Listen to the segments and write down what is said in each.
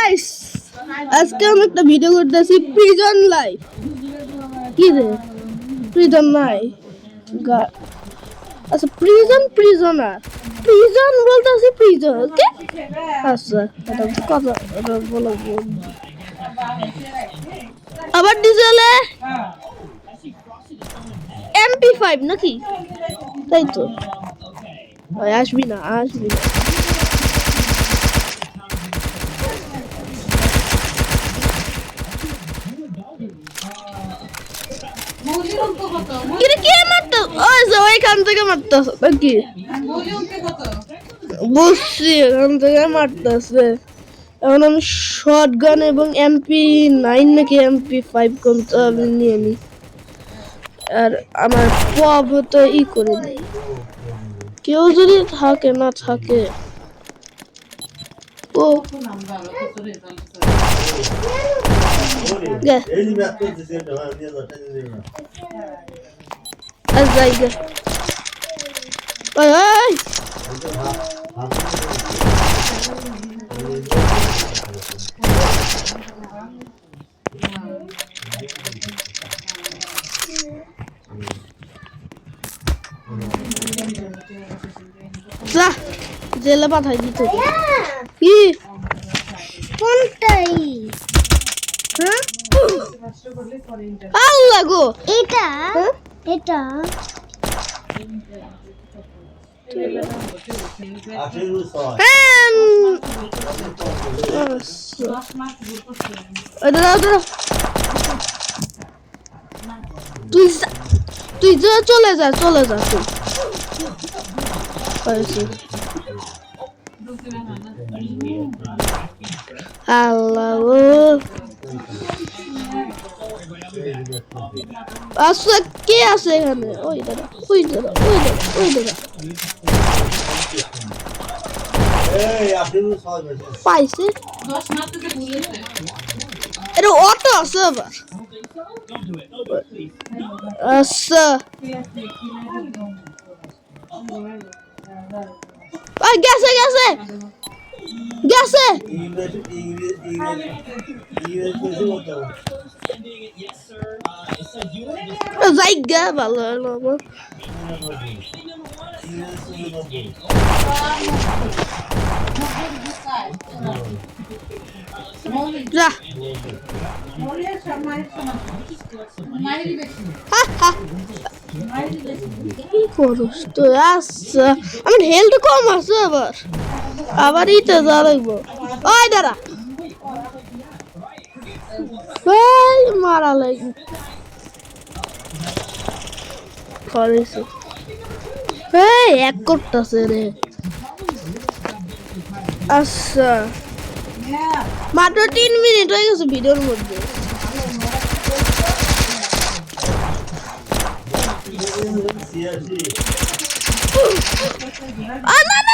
guys আজকে আমি একটা ভিডিও করতেছি প্রিজন লাইফ কি রে প্রিজন নাই আচ্ছা প্রিজনার প্রিজন বলতেছি প্রিজন ওকে আচ্ছা এটা কথা এটা বলবো আবার ডিজেলে MP5 নাকি তাই তো আসবি না কে মারতো ওই যে ওইখান থেকে মারতেছে নাকি বুঝছি এখান থেকে মারতেছে এখন আমি শটগান এবং MP9 নাকি MP5 কোনটা আমি নিয়ে নি আর আমার পপ তো করে দিই কেউ যদি থাকে না থাকে ও জায়গা জেলে পাঠাই দিত কি কোনটাই হ্যাঁ আল্লাহ গো এটা এটা তুই চলে যা তুই আল্লাহ আচ্ছা কে আছে এখানে ওই দাদা পাইছে এটা অটো আছে আবার আচ্ছা গেছে জায়গা ভালো হলো আমার যা কি করছ তো আচ্ছা আমার হেলথ কম আছে আবার ইতে যা লাগবো ওই দাঁড়া ভাই মারা লাগবে করেছে এই এক করতেছে রে আচ্ছা মাত্র 3 মিনিট হয়ে গেছে ভিডিওর মধ্যে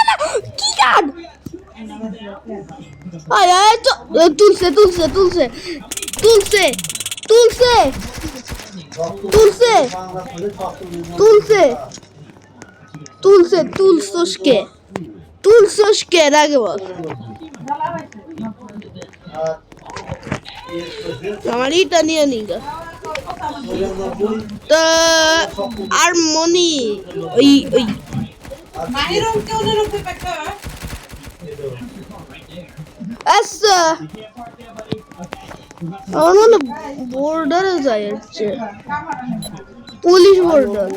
না কি গান আয় তুলছে তুলসকে রাগে বল আমার ইটা নিয়ে নিগা তো আর মনি ওই আচ্ছা আমার মনে বর্ডারে যায় হচ্ছে পুলিশ বর্ডার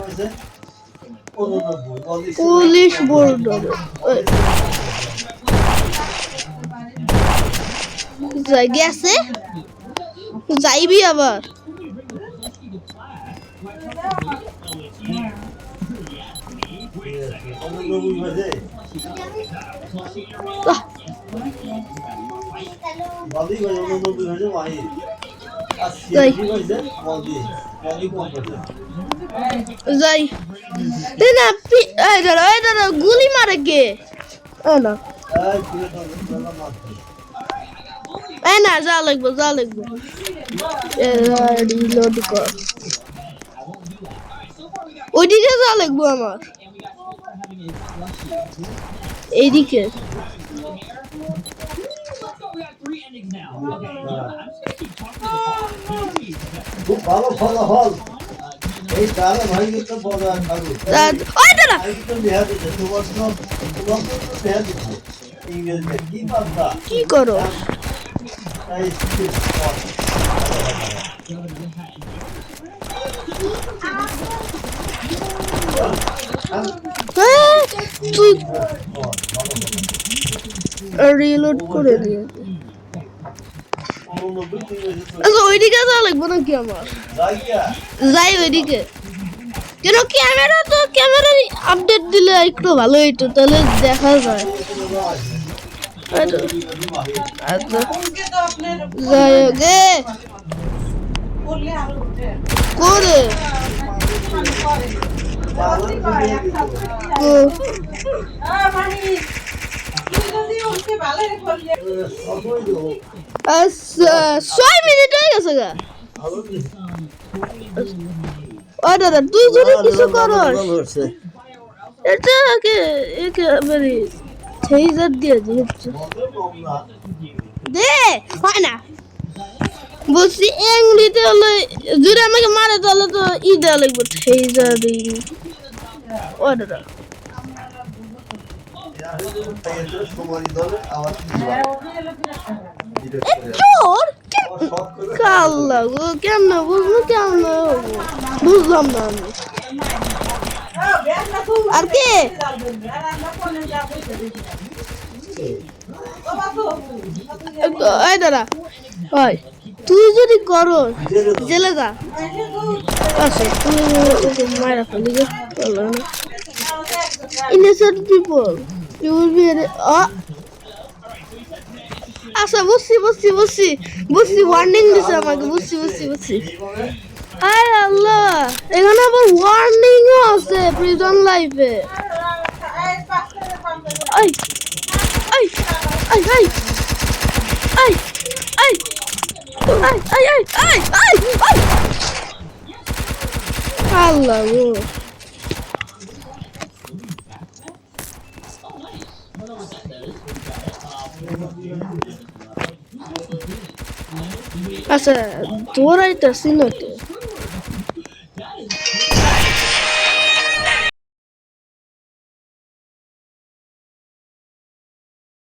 গেছে যাইবি আবার যাই না গুলি মারে কে না যা লাগবো রিলোড কর ওইদিকে যা লাগবো আমার এইদিকে খুব ভালো ফলাফল এই তারা ভাই তো বড় আলু ওই দাদা আই তো বিয়া দিতে তোমার তো বিয়া দিতে ইংরেজি কি বাবা কি করো তাই স্কিল হ্যাঁ, তুই রিলোড করে দিয়ে আচ্ছা ওইদিকে যাওয়া লাগবে নাকি আমার যাই ওইদিকে কেন ক্যামেরা আপডেট দিলে একটু ভালো হইতো তাহলে দেখা যায় আচ্ছা যাই গে করে আচ্ছা 6 মিনিট হয়ে গেছে গা ও দাদা তুই যদি কিছু করস এটা একেবারে টেইজার দিয়ে দিচ্ছে দে হয় না বলছি এংলিতে হলে যদি আমাকে মারে তাহলে তো ই দেওয়া লাগবে টেইজার দিই ও দাদা তোর কাল্লা গো কেমন বুঝলো কেমন বুঝলাম না আমি আর কে এই দাদা ওই তুই যদি করো জেলে যা আচ্ছা তুই মায়েরা ফেলি innocent people you will be আচ্ছা বুঝছি ওয়ার্নিং দিছে আমাকে বুঝছি হায় আল্লাহ এখানে আবার ওয়ার্নিংও আছে প্রিজন লাইফে আই আই আই আই আই আই আই আই আই আই আই আই আল্লাহ গো আচ্ছা দৌড়াইতেছি নাকি